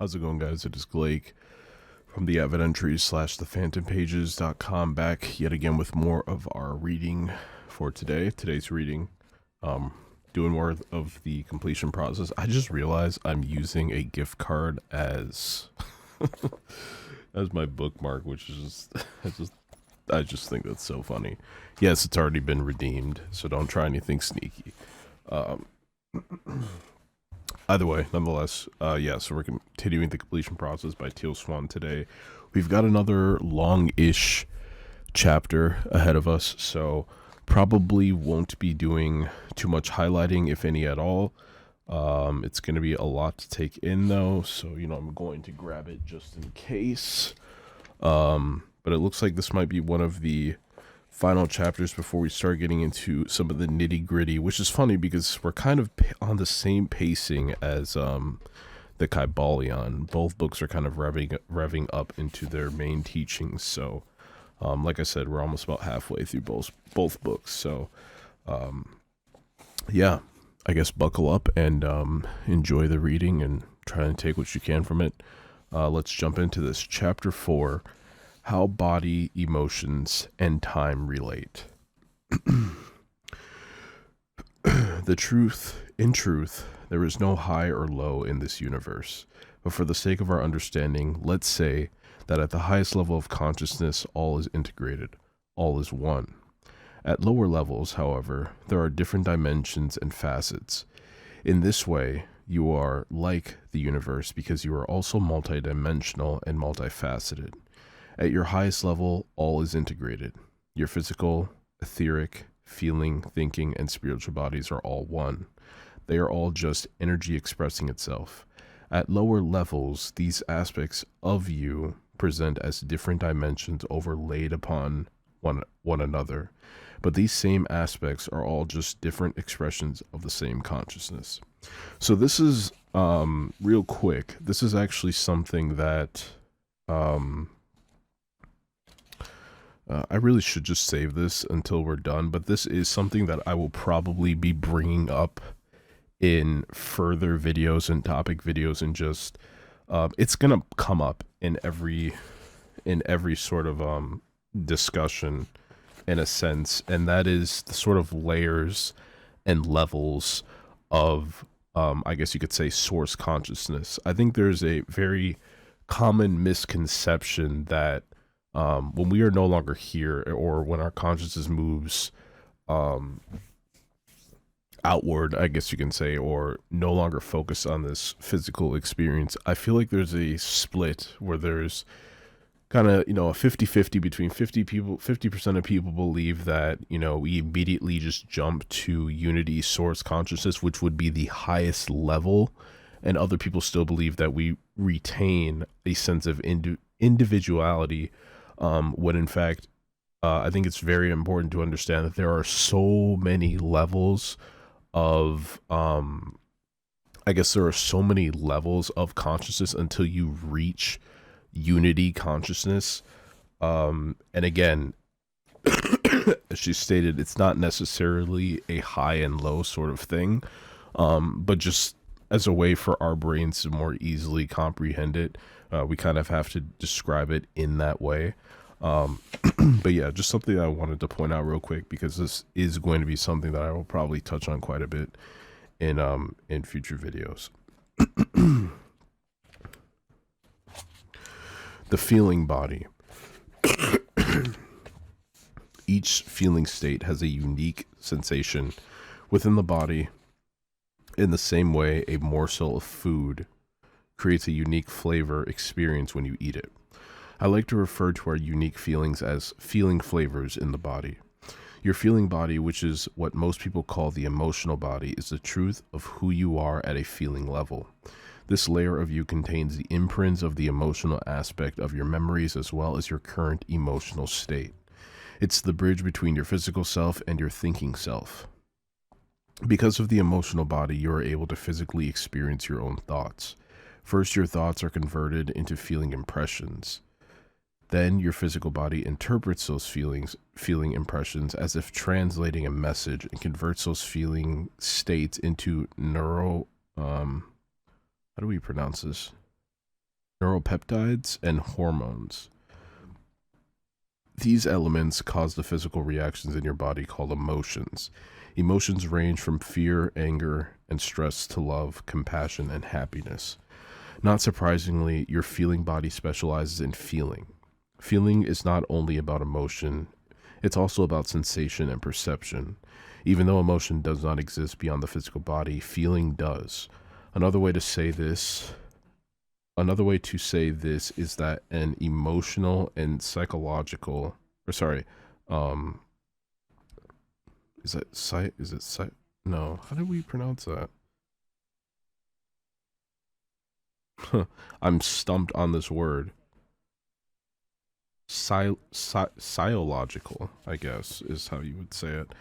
How's it going, guys? It is Blake from the Avid Entries slash the PhantomPages.com, back yet again with more of our reading for today. Today's reading, doing more of the completion process. I just realized I'm using a gift card as as my bookmark, which is I just think that's so funny. Yes, it's already been redeemed, so don't try anything sneaky. Um, Either way, nonetheless, so we're continuing the completion process by Teal Swan today. We've got another long-ish chapter ahead of us, so probably won't be doing too much highlighting, if any at all. It's going to be a lot to take in, though, so, I'm going to grab it just in case. But it looks like this might be one of the final chapters before we start getting into some of the nitty gritty, which is funny because we're kind of on the same pacing as the Kybalion. Both books are kind of revving up into their main teachings. So, like I said, we're almost about halfway through both books. So, yeah, I guess buckle up and enjoy the reading and try and take what you can from it. Let's jump into this. Chapter 4. How body, emotions, and time relate. In truth, there is no high or low in this universe. But for the sake of our understanding, let's say that at the highest level of consciousness, all is integrated, all is one. At lower levels, however, there are different dimensions and facets. In this way, you are like the universe because you are also multidimensional and multifaceted. At your highest level, all is integrated. Your physical, etheric, feeling, thinking, and spiritual bodies are all one. They are all just energy expressing itself. At lower levels, these aspects of you present as different dimensions overlaid upon one another. But these same aspects are all just different expressions of the same consciousness. So this is, real quick, this is actually something that... I really should just save this until we're done, but this is something that I will probably be bringing up in further videos and topic videos, and just it's gonna come up in every sort of discussion in a sense, and that is the sort of layers and levels of I guess you could say source consciousness. I think there's a very common misconception that when we are no longer here, or when our consciousness moves outward, I guess you can say, or no longer focused on this physical experience, I feel like there's a split where there's kind of, a 50-50 between 50% of people believe that, we immediately just jump to unity source consciousness, which would be the highest level, and other people still believe that we retain a sense of individuality. When in fact, I think it's very important to understand that there are so many levels of, I guess there are so many levels of consciousness until you reach unity consciousness. And again, as she stated, it's not necessarily a high and low sort of thing, but just as a way for our brains to more easily comprehend it, we kind of have to describe it in that way. But yeah, just something I wanted to point out real quick, because this is going to be something that I will probably touch on quite a bit in future videos. The feeling body. Each feeling state has a unique sensation within the body. In the same way, a morsel of food creates a unique flavor experience when you eat it. I like to refer to our unique feelings as feeling flavors in the body. Your feeling body, which is what most people call the emotional body, is the truth of who you are at a feeling level. This layer of you contains the imprints of the emotional aspect of your memories as well as your current emotional state. It's the bridge between your physical self and your thinking self. Because of the emotional body, you are able to physically experience your own thoughts. First, your thoughts are converted into feeling impressions. Then your physical body interprets those feeling impressions as if translating a message, and converts those feeling states into how do we pronounce this? neuropeptides, and hormones. These elements cause the physical reactions in your body called emotions. Emotions range from fear, anger, and stress to love, compassion, and happiness. Not surprisingly, your feeling body specializes in feeling. Feeling is not only about emotion, it's also about sensation and perception. Even though emotion does not exist beyond the physical body, feeling does. Another way to say this Another way to say this is that an emotional and psychological, or sorry, um, is that site? Is it site? No, how did we pronounce that? I'm stumped on this word. Psychological, I guess, is how you would say it.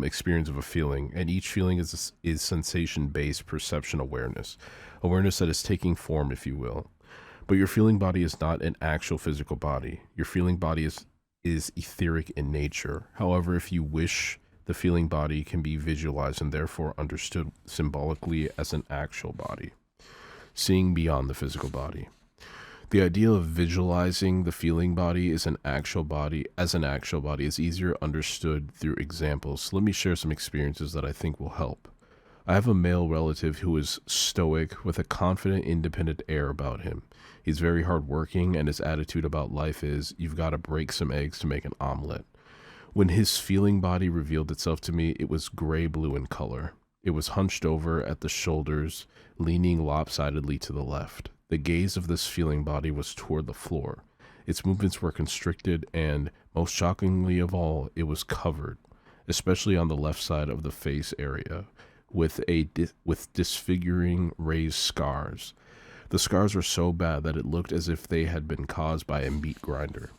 Experience of a feeling, and each feeling is sensation-based perception awareness that is taking form, if you will. But your feeling body is not an actual physical body. Your feeling body is etheric in nature. However, if you wish, the feeling body can be visualized and therefore understood symbolically as an actual body, seeing beyond the physical body. The idea of visualizing the feeling body as an actual body is easier understood through examples. Let me share some experiences that I think will help. I have a male relative who is stoic with a confident, independent air about him. He's very hardworking, and his attitude about life is, you've got to break some eggs to make an omelet. When his feeling body revealed itself to me, it was gray-blue in color. It was hunched over at the shoulders, leaning lopsidedly to the left. The gaze of this feeling body was toward the floor. Its movements were constricted and, most shockingly of all, it was covered, especially on the left side of the face area, with disfiguring raised scars. The scars were so bad that it looked as if they had been caused by a meat grinder.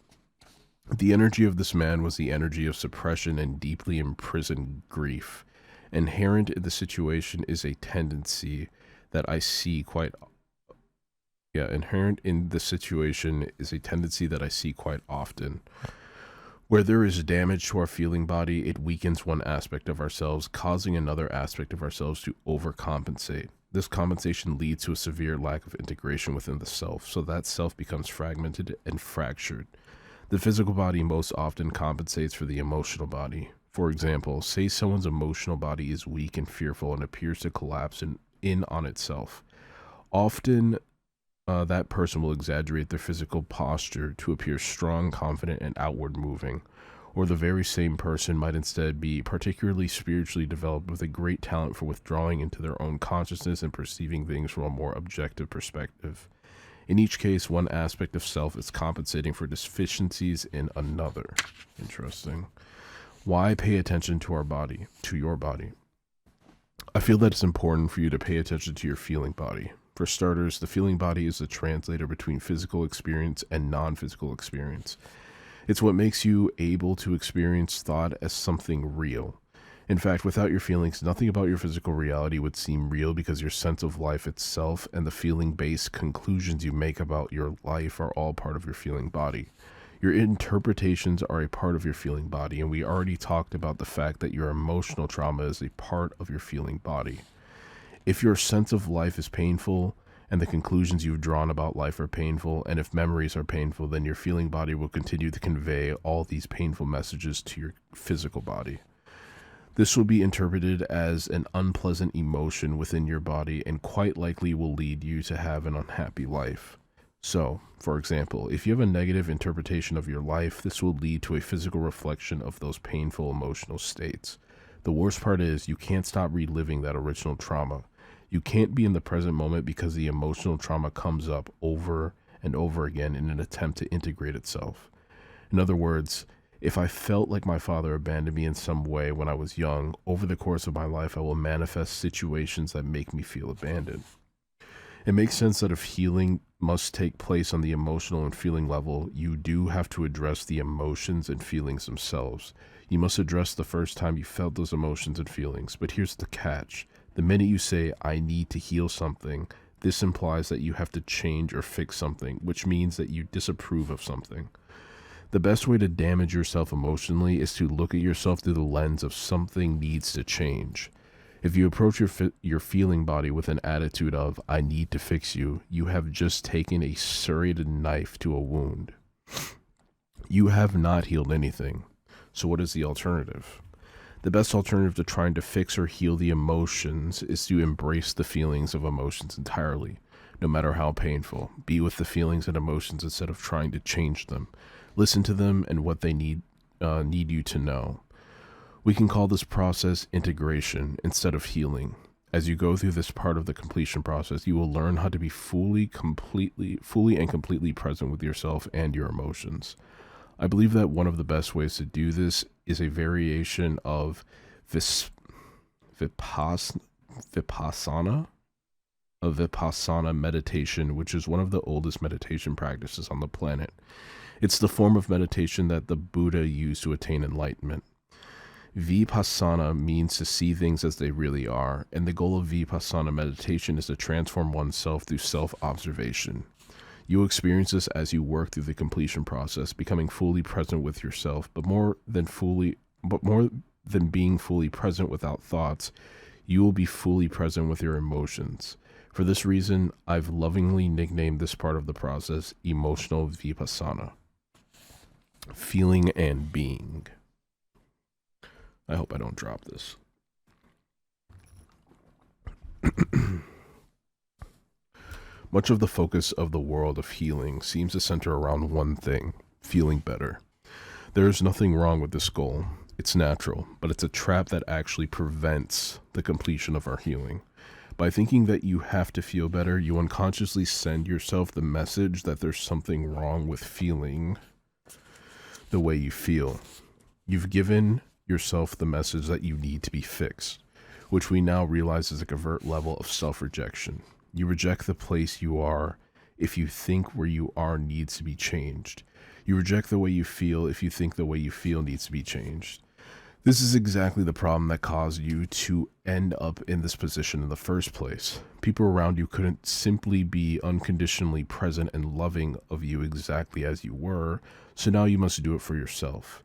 The energy of this man was the energy of suppression and deeply imprisoned grief. Inherent in the situation is a tendency that I see quite often. Where there is damage to our feeling body, it weakens one aspect of ourselves, causing another aspect of ourselves to overcompensate. This compensation leads to a severe lack of integration within the self, so that self becomes fragmented and fractured. The physical body most often compensates for the emotional body. For example, say someone's emotional body is weak and fearful and appears to collapse in on itself. Often, that person will exaggerate their physical posture to appear strong, confident, and outward moving. Or the very same person might instead be particularly spiritually developed with a great talent for withdrawing into their own consciousness and perceiving things from a more objective perspective. In each case, one aspect of self is compensating for deficiencies in another. Interesting. Why pay attention to your body? I feel that it's important for you to pay attention to your feeling body. For starters, the feeling body is the translator between physical experience and non-physical experience. It's what makes you able to experience thought as something real. In fact, without your feelings, nothing about your physical reality would seem real because your sense of life itself and the feeling-based conclusions you make about your life are all part of your feeling body. Your interpretations are a part of your feeling body, and we already talked about the fact that your emotional trauma is a part of your feeling body. If your sense of life is painful, and the conclusions you've drawn about life are painful, and if memories are painful, then your feeling body will continue to convey all these painful messages to your physical body. This will be interpreted as an unpleasant emotion within your body and quite likely will lead you to have an unhappy life. So, for example, if you have a negative interpretation of your life, this will lead to a physical reflection of those painful emotional states. The worst part is you can't stop reliving that original trauma. You can't be in the present moment because the emotional trauma comes up over and over again in an attempt to integrate itself. In other words, if I felt like my father abandoned me in some way when I was young, over the course of my life I will manifest situations that make me feel abandoned. It makes sense that if healing must take place on the emotional and feeling level, you do have to address the emotions and feelings themselves. You must address the first time you felt those emotions and feelings. But here's the catch. The minute you say, I need to heal something, this implies that you have to change or fix something, which means that you disapprove of something. The best way to damage yourself emotionally is to look at yourself through the lens of something needs to change. If you approach your feeling body with an attitude of "I need to fix you," you have just taken a serrated knife to a wound. You have not healed anything. So what is the alternative? The best alternative to trying to fix or heal the emotions is to embrace the feelings of emotions entirely, no matter how painful. Be with the feelings and emotions instead of trying to change them. Listen to them and what they need you to know. We can call this process integration instead of healing. As you go through this part of the completion process, you will learn how to be fully and completely present with yourself and your emotions. I believe that one of the best ways to do this is a variation of vipassana meditation, which is one of the oldest meditation practices on the planet. It's the form of meditation that the Buddha used to attain enlightenment. Vipassana means to see things as they really are, and the goal of Vipassana meditation is to transform oneself through self-observation. You will experience this as you work through the completion process, becoming fully present with yourself, but more than being fully present without thoughts, you will be fully present with your emotions. For this reason, I've lovingly nicknamed this part of the process emotional Vipassana. Feeling and being. I hope I don't drop this. Much of the focus of the world of healing seems to center around one thing: feeling better. There is nothing wrong with this goal. It's natural, but it's a trap that actually prevents the completion of our healing. By thinking that you have to feel better, you unconsciously send yourself the message that there's something wrong with feeling the way you feel. You've given yourself the message that you need to be fixed, which we now realize is a covert level of self-rejection. You reject the place you are if you think where you are needs to be changed. You reject the way you feel if you think the way you feel needs to be changed. This is exactly the problem that caused you to end up in this position in the first place. People around you couldn't simply be unconditionally present and loving of you exactly as you were, so now you must do it for yourself.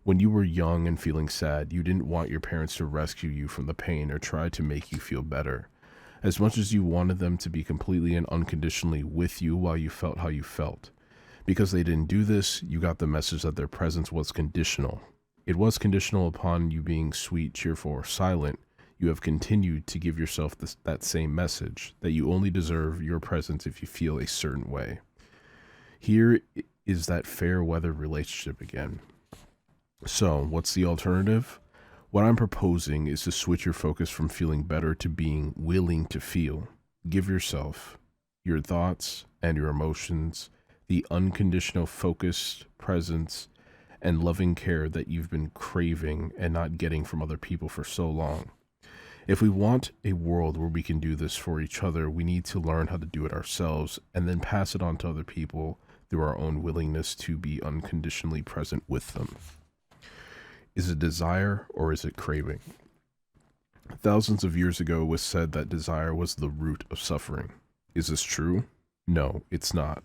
When you were young and feeling sad, you didn't want your parents to rescue you from the pain or try to make you feel better. As much as you wanted them to be completely and unconditionally with you while you felt how you felt. Because they didn't do this, you got the message that their presence was conditional. It was conditional upon you being sweet, cheerful, or silent. You have continued to give yourself that same message, that you only deserve your presence if you feel a certain way. Here is that fair weather relationship again. So, what's the alternative? What I'm proposing is to switch your focus from feeling better to being willing to feel. Give yourself, your thoughts, and your emotions the unconditional focused presence and loving care that you've been craving and not getting from other people for so long. If we want a world where we can do this for each other, we need to learn how to do it ourselves and then pass it on to other people through our own willingness to be unconditionally present with them. Is it desire or is it craving? Thousands of years ago it was said that desire was the root of suffering. Is this true? No, it's not.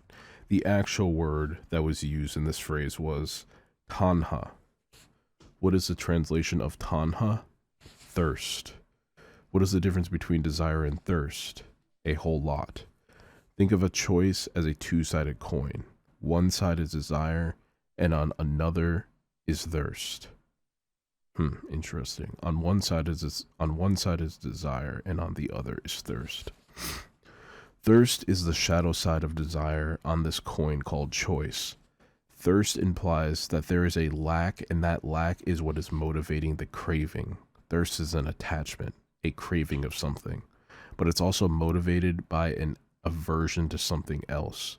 The actual word that was used in this phrase was tanha. What is the translation of tanha? Thirst. What is the difference between desire and thirst? A whole lot. Think of a choice as a two-sided coin. One side is desire, and on another is thirst. Interesting. On one side is desire, and on the other is thirst. Thirst is the shadow side of desire on this coin called choice. Thirst implies that there is a lack, and that lack is what is motivating the craving. Thirst is an attachment, a craving of something, but it's also motivated by an aversion to something else.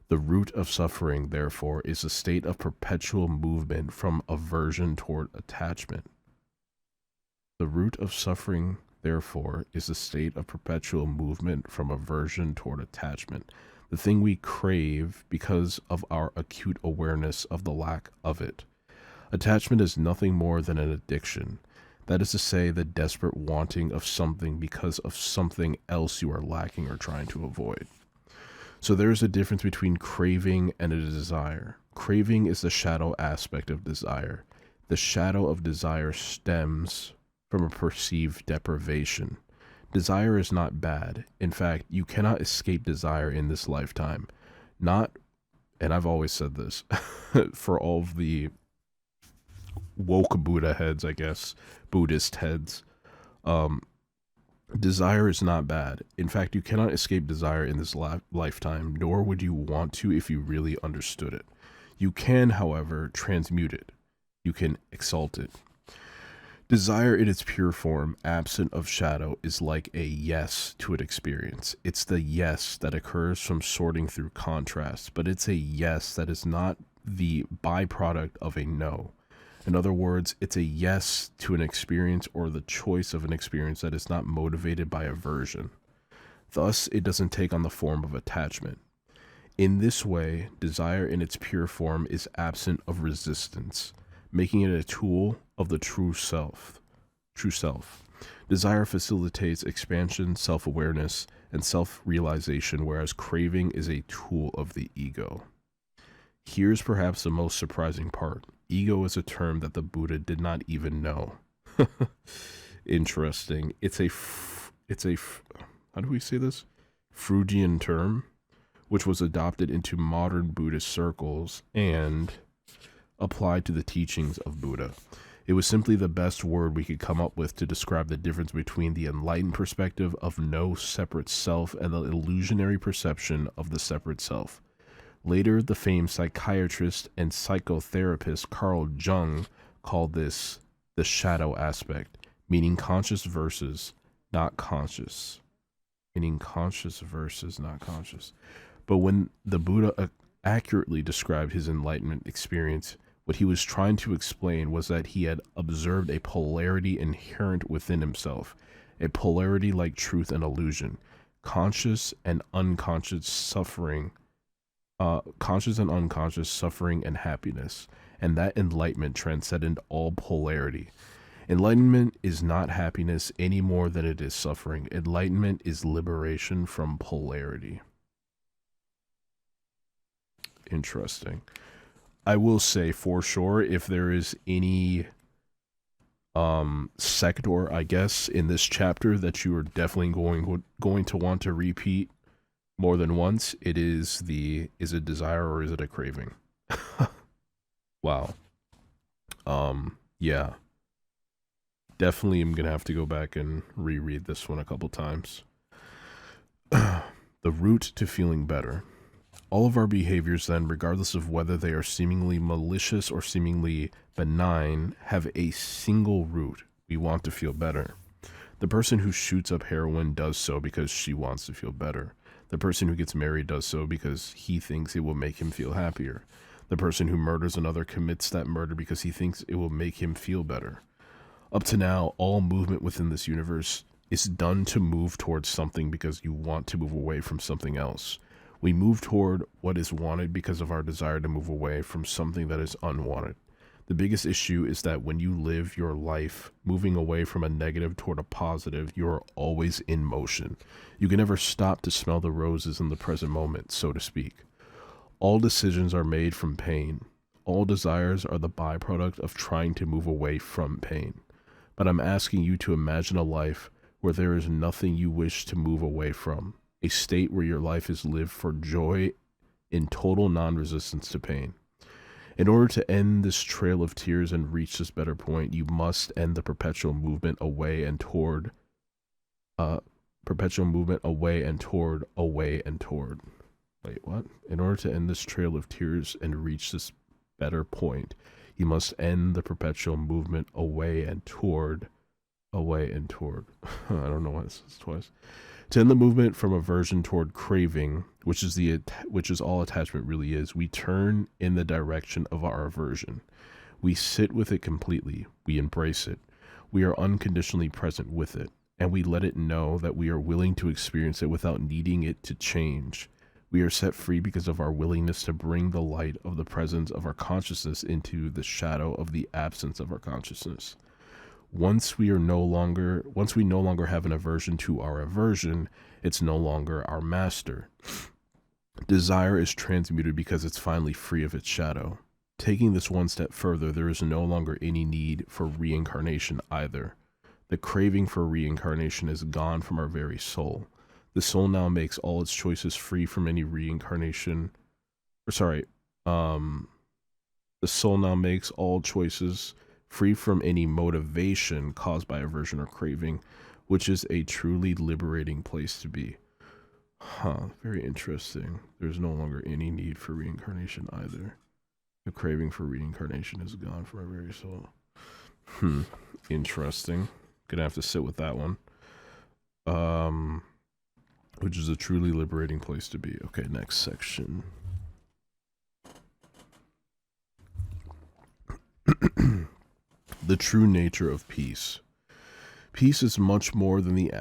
The root of suffering, therefore, is a state of perpetual movement from aversion toward attachment. The root of suffering, therefore, is a state of perpetual movement from aversion toward attachment, the thing we crave because of our acute awareness of the lack of it. Attachment is nothing more than an addiction. That is to say, the desperate wanting of something because of something else you are lacking or trying to avoid. So there is a difference between craving and a desire. Craving is the shadow aspect of desire. The shadow of desire stems from a perceived deprivation. Desire is not bad. In fact, you cannot escape desire in this lifetime. Not, and I've always said this, for all of the woke Buddha heads, I guess, Buddhist heads, um, desire is not bad. In fact, you cannot escape desire in this lifetime, nor would you want to if you really understood it. You can, however, transmute it. You can exalt it. Desire in its pure form, absent of shadow, is like a yes to an experience. It's the yes that occurs from sorting through contrast, but it's a yes that is not the byproduct of a no. In other words, it's a yes to an experience or the choice of an experience that is not motivated by aversion. Thus, it doesn't take on the form of attachment. In this way, desire in its pure form is absent of resistance, making it a tool of the true self. Desire facilitates expansion, self-awareness, and self-realization, whereas craving is a tool of the ego. Here's perhaps the most surprising part. Ego is a term that the Buddha did not even know. Interesting. It's a how do we say this? Freudian term, which was adopted into modern Buddhist circles and applied to the teachings of Buddha. It was simply the best word we could come up with to describe the difference between the enlightened perspective of no separate self and the illusionary perception of the separate self. Later, the famed psychiatrist and psychotherapist Carl Jung called this the shadow aspect, meaning conscious versus not conscious. Meaning conscious versus not conscious. But when the Buddha accurately described his enlightenment experience, what he was trying to explain was that he had observed a polarity inherent within himself, a polarity like truth and illusion, conscious and unconscious suffering, conscious and unconscious suffering and happiness, and that enlightenment transcended all polarity. Enlightenment is not happiness any more than it is suffering. Enlightenment is liberation from polarity. Interesting. I will say for sure, if there is any sector, I guess, in this chapter that you are definitely going to want to repeat more than once, it is is it desire or is it a craving? Wow. Yeah. Definitely am gonna have to go back and reread this one a couple times. The route to feeling better. All of our behaviors then, regardless of whether they are seemingly malicious or seemingly benign, have a single root. We want to feel better. The person who shoots up heroin does so because she wants to feel better. The person who gets married does so because he thinks it will make him feel happier. The person who murders another commits that murder because he thinks it will make him feel better. Up to now, all movement within this universe is done to move towards something because you want to move away from something else. We move toward what is wanted because of our desire to move away from something that is unwanted. The biggest issue is that when you live your life moving away from a negative toward a positive, you are always in motion. You can never stop to smell the roses in the present moment, so to speak. All decisions are made from pain. All desires are the byproduct of trying to move away from pain. But I'm asking you to imagine a life where there is nothing you wish to move away from. A state where your life is lived for joy in total non-resistance to pain. In order to end this trail of tears and reach this better point, you must end the perpetual movement away and toward, Wait, what? In order to end this trail of tears and reach this better point, you must end the perpetual movement away and toward. I don't know why this is twice. To end the movement from aversion toward craving, which is all attachment really is, we turn in the direction of our aversion. We sit with it completely. We embrace it. We are unconditionally present with it, and we let it know that we are willing to experience it without needing it to change. We are set free because of our willingness to bring the light of the presence of our consciousness into the shadow of the absence of our consciousness. Once we no longer have an aversion to our aversion, it's no longer our master. Desire is transmuted because it's finally free of its shadow. Taking this one step further, there is no longer any need for reincarnation either. The craving for reincarnation is gone from our very soul. The soul now makes all its choices free from any reincarnation. Or sorry, um, the soul now makes all choices free from any motivation caused by aversion or craving, which is a truly liberating place to be. Huh, very interesting. There's no longer any need for reincarnation either. The craving for reincarnation is gone from our very soul. Interesting. Gonna have to sit with that one. Which is a truly liberating place to be. Okay, next section. The true nature of peace. Peace is much more than the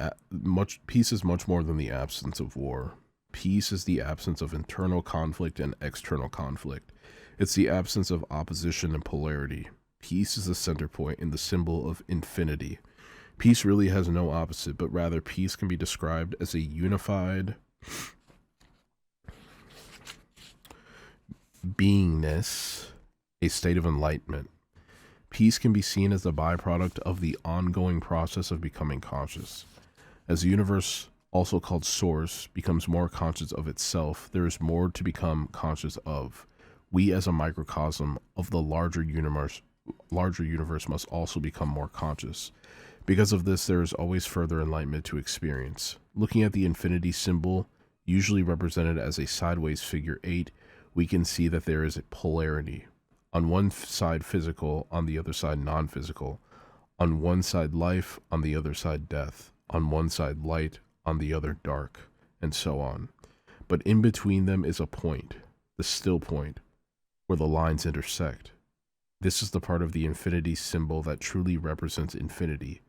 absence of war. Peace is the absence of internal conflict and external conflict. It's the absence of opposition and polarity. Peace is the center point in the symbol of infinity. Peace really has no opposite, but rather peace can be described as a unified beingness, a state of enlightenment. Peace can be seen as the byproduct of the ongoing process of becoming conscious. As the universe, also called Source, becomes more conscious of itself, there is more to become conscious of. We as a microcosm of the larger universe must also become more conscious. Because of this, there is always further enlightenment to experience. Looking at the infinity symbol, usually represented as a sideways figure 8, we can see that there is a polarity. On one side physical, on the other side non-physical. On one side life, on the other side death. On one side light, on the other dark, and so on. But in between them is a point, the still point, where the lines intersect. This is the part of the infinity symbol that truly represents infinity.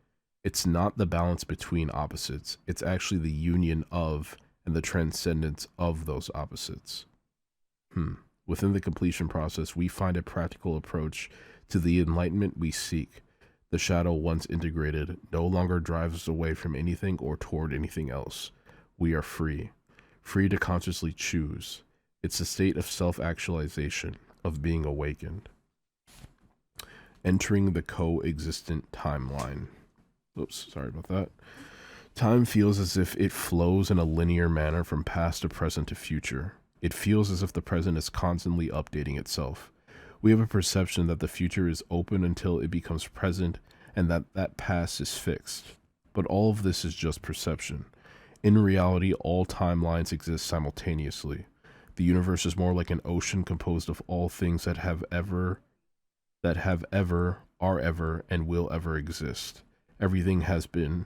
It's not the balance between opposites, it's actually the union of and the transcendence of those opposites. Within the completion process, we find a practical approach to the enlightenment we seek. The shadow, once integrated, no longer drives us away from anything or toward anything else. We are free, free to consciously choose. It's a state of self-actualization, of being awakened. Entering the coexistent timeline. Oops, sorry about that. Time feels as if it flows in a linear manner from past to present to future. It feels as if the present is constantly updating itself. We have a perception that the future is open until it becomes present and that past is fixed. But all of this is just perception. In reality, all timelines exist simultaneously. The universe is more like an ocean composed of all things that have ever, are ever, and will ever exist. Everything has been,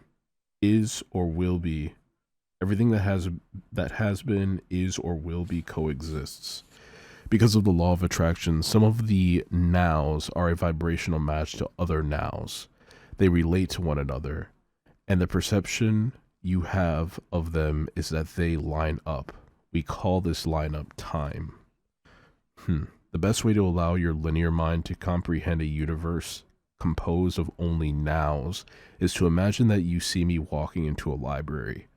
is, or will be. Everything that has been, is, or will be coexists. Because of the law of attraction, some of the nows are a vibrational match to other nows. They relate to one another, and the perception you have of them is that they line up. We call this lineup time. The best way to allow your linear mind to comprehend a universe composed of only nows is to imagine that you see me walking into a library.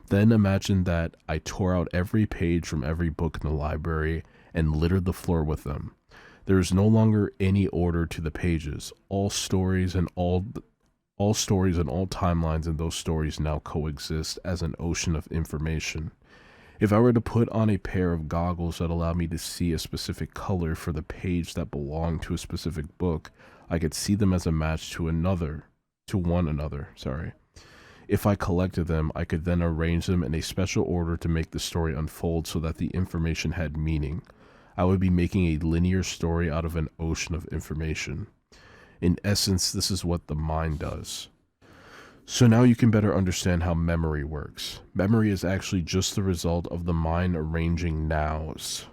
Then imagine that I tore out every page from every book in the library and littered the floor with them. There is no longer any order to the pages. All stories and all timelines in those stories now coexist as an ocean of information. If I were to put on a pair of goggles that allow me to see a specific color for the page that belonged to a specific book, I could see them as a match to one another. If I collected them, I could then arrange them in a special order to make the story unfold so that the information had meaning. I would be making a linear story out of an ocean of information. In essence, this is what the mind does. So now you can better understand how memory works. Memory is actually just the result of the mind arranging nows.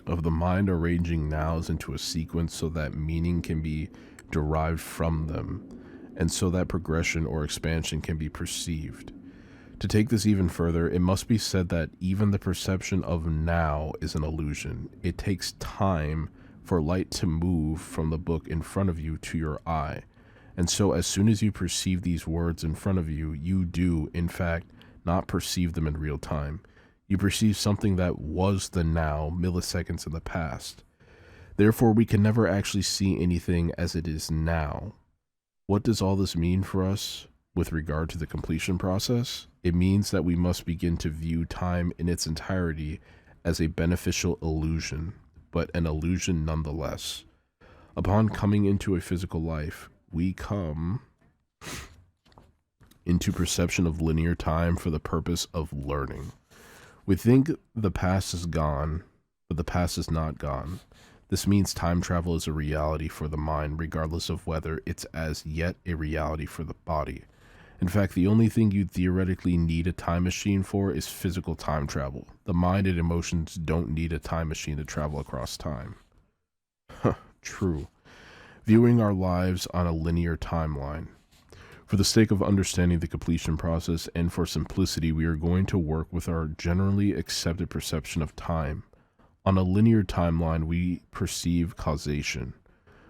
Of the mind arranging nows into a sequence so that meaning can be derived from them, and so that progression or expansion can be perceived. To take this even further, it must be said that even the perception of now is an illusion. It takes time for light to move from the book in front of you to your eye. And so as soon as you perceive these words in front of you, you do, in fact, not perceive them in real time. You perceive something that was the now milliseconds in the past. Therefore, we can never actually see anything as it is now. What does all this mean for us with regard to the completion process? It means that we must begin to view time in its entirety as a beneficial illusion, but an illusion nonetheless. Upon coming into a physical life, we come into perception of linear time for the purpose of learning. We think the past is gone, but the past is not gone. This means time travel is a reality for the mind, regardless of whether it's as yet a reality for the body. In fact, the only thing you theoretically need a time machine for is physical time travel. The mind and emotions don't need a time machine to travel across time. True. Viewing our lives on a linear timeline. For the sake of understanding the completion process and for simplicity, we are going to work with our generally accepted perception of time. On a linear timeline, we perceive causation.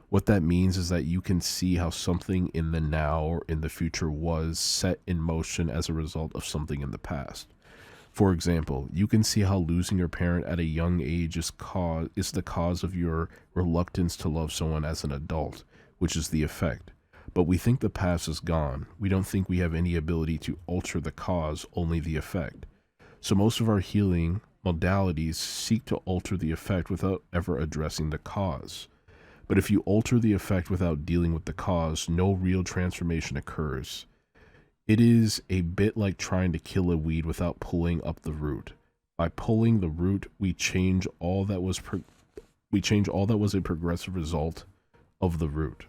What that means is that you can see how something in the now or in the future was set in motion as a result of something in the past. For example, you can see how losing your parent at a young age is the cause of your reluctance to love someone as an adult, which is the effect. But we think the past is gone. We don't think we have any ability to alter the cause, only the effect. So most of our healing modalities seek to alter the effect without ever addressing the cause. But if you alter the effect without dealing with the cause, no real transformation occurs. It is a bit like trying to kill a weed without pulling up the root. By pulling the root, we change all that was a progressive result of the root.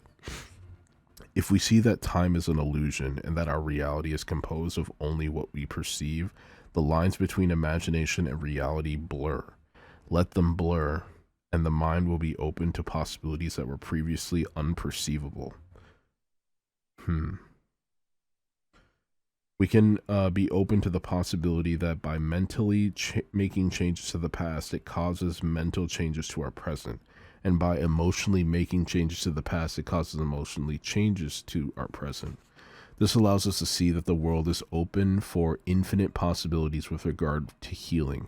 If we see that time is an illusion and that our reality is composed of only what we perceive, the lines between imagination and reality blur. Let them blur, and the mind will be open to possibilities that were previously unperceivable. We can be open to the possibility that by mentally making changes to the past, it causes mental changes to our present. And by emotionally making changes to the past, it causes emotionally changes to our present. This allows us to see that the world is open for infinite possibilities with regard to healing.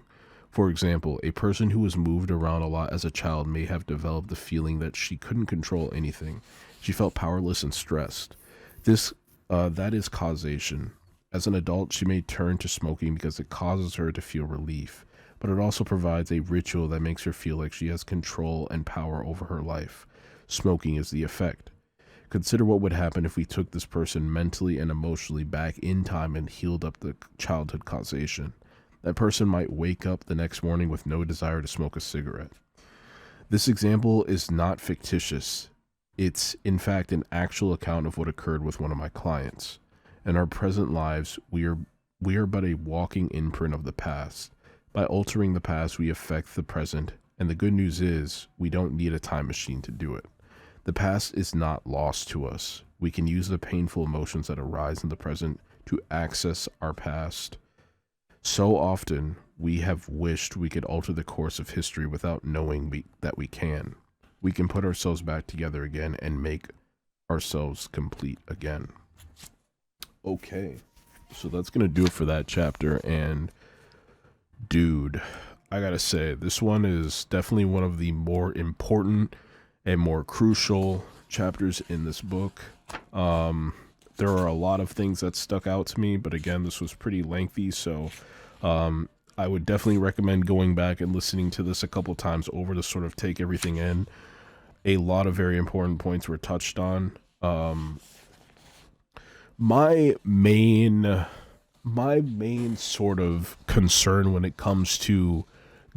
For example, a person who was moved around a lot as a child may have developed the feeling that she couldn't control anything. She felt powerless and stressed. That is causation. As an adult, she may turn to smoking because it causes her to feel relief, but it also provides a ritual that makes her feel like she has control and power over her life. Smoking is the effect. Consider what would happen if we took this person mentally and emotionally back in time and healed up the childhood causation. That person might wake up the next morning with no desire to smoke a cigarette. This example is not fictitious. It's, in fact, an actual account of what occurred with one of my clients. In our present lives, we are but a walking imprint of the past. By altering the past, we affect the present, and the good news is we don't need a time machine to do it. The past is not lost to us. We can use the painful emotions that arise in the present to access our past. So often, we have wished we could alter the course of history without knowing that we can. We can put ourselves back together again and make ourselves complete again. Okay, so that's going to do it for that chapter, and dude, I gotta say, this one is definitely one of the more important and more crucial chapters in this book. There are a lot of things that stuck out to me, but again, this was pretty lengthy, so I would definitely recommend going back and listening to this a couple times over to sort of take everything in. A lot of very important points were touched on. My main sort of concern when it comes to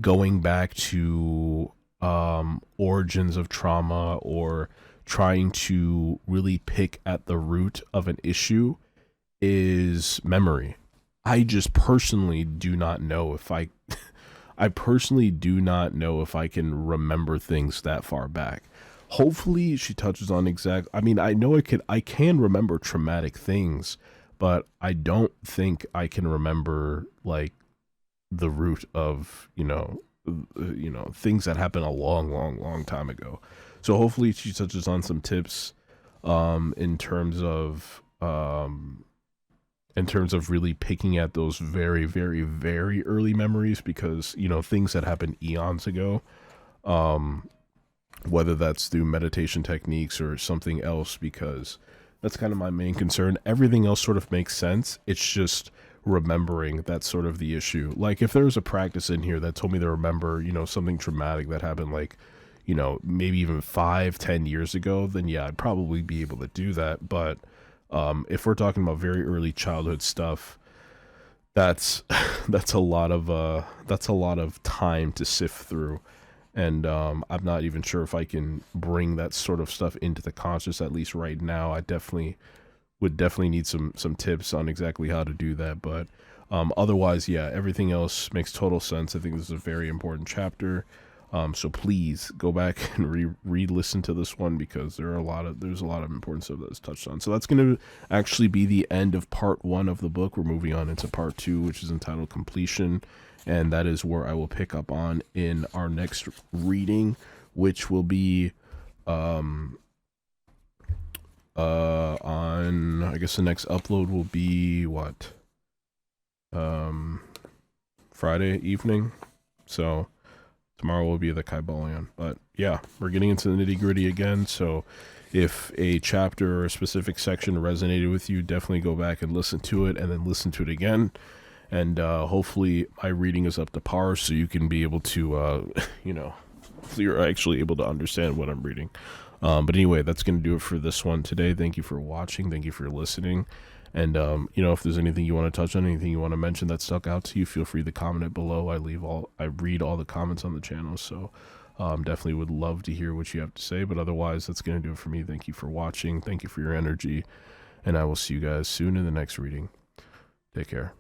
going back to origins of trauma or trying to really pick at the root of an issue is memory. I just personally do not know if I personally do not know if I can remember things that far back. Hopefully she touches on I mean, I know I can remember traumatic things, but I don't think I can remember like the root of, things that happened a long time ago. So hopefully she touches on some tips in terms of really picking at those very, very, very early memories, because, things that happened eons ago, whether that's through meditation techniques or something else, because That's kind of my main concern. Everything else sort of makes sense. It's just remembering that's sort of the issue. Like if there was a practice in here that told me to remember, something traumatic that happened like, maybe even 5-10 years ago, then yeah, I'd probably be able to do that. But if we're talking about very early childhood stuff, that's that's a lot of time to sift through, and I'm not even sure if I can bring that sort of stuff into the conscious, at least right now. I definitely need some tips on exactly how to do that, but otherwise, yeah, everything else makes total sense. I think this is a very important chapter. So please go back and re-listen to this one, because there's a lot of important stuff that's touched on. So that's going to actually be the end of part 1 of the book. We're moving on into part 2, which is entitled Completion, and that is where I will pick up on in our next reading, which will be on, I guess the next upload will be what, Friday evening. So tomorrow will be the Kybalion. But yeah, we're getting into the nitty gritty again. So if a chapter or a specific section resonated with you, definitely go back and listen to it, and then listen to it again. And hopefully my reading is up to par, so you can be able to, you're actually able to understand what I'm reading. But anyway, that's going to do it for this one today. Thank you for watching. Thank you for listening. And, if there's anything you want to touch on, anything you want to mention that stuck out to you, feel free to comment it below. I read all the comments on the channel. So, definitely would love to hear what you have to say. But otherwise, that's going to do it for me. Thank you for watching. Thank you for your energy. And I will see you guys soon in the next reading. Take care.